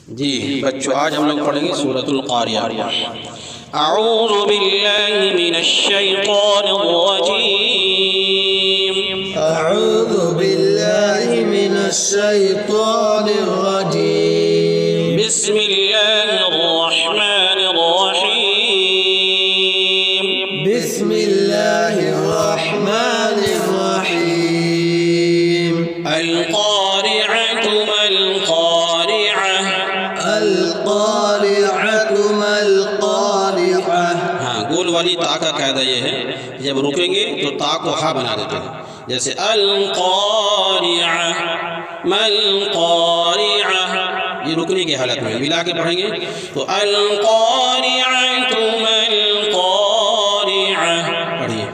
जी बच्चों, आज हम लोग पढ़ेंगे सूरतुल क़ारिया। अऊज़ु बिल्लाहि मिनश शैतानिर रजीम। अऊज़ु बिल्लाहि मिनश शैतानिर रजीम। बिस्मिल्लाहिर रहमानिर रहीम। बिस्मिल्लाहिर रहमानिर रहीम। अल-क़ारिअतु मल-क़ारिअह। अल-क़ारिअतु मल-क़ारिअह। हाँ, गोल वाली ता का कायदा ये है, जब रुकेंगे तो ता को हा बना देते हैं। जैसे अल-क़ारिअह मल-क़ारिअह, ये रुकने की हालत में मिला के पढ़ेंगे तो अल-क़ारिअतु मल-क़ारिअह। पढ़िए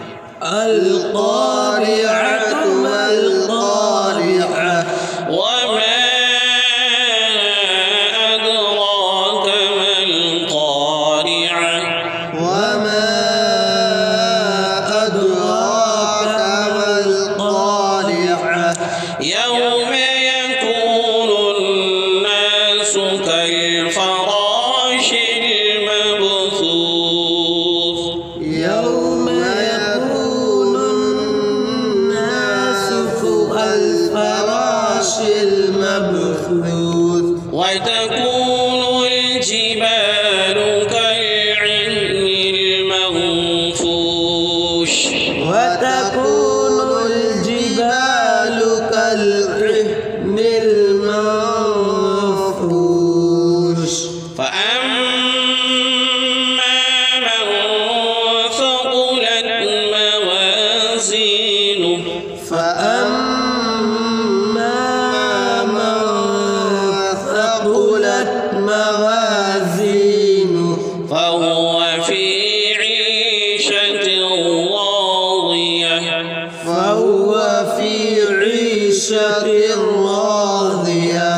अल-क़ारिअतु मल-क़ारिअह। वमा अदराक मल-क़ारिअह। वमा अदराक मल-क़ारिअह। यौम यकूनुन्नासु कल-फ़राशिल मबसूस। यौम यकूनुन्नासु कल-फ़राशिल मबसूस। वतकूनुल जिबालु कल-इह्निल मंफूश। वतकूनुल जिबालु कल-इह्निल मंफूश। फ़अम्मा मन ثقلت मवाज़ीनुहु। فأما من ثقلت موازينه فهو في عيشة راضية। فهو في عيشة راضية.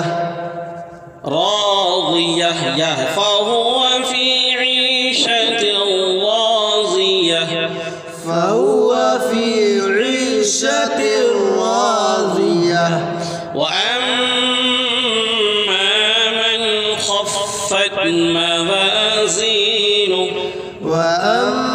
راضية يا فهو في عيشة راضية. فهو في عيشة راضية. وأما من خفت موازينه. وأما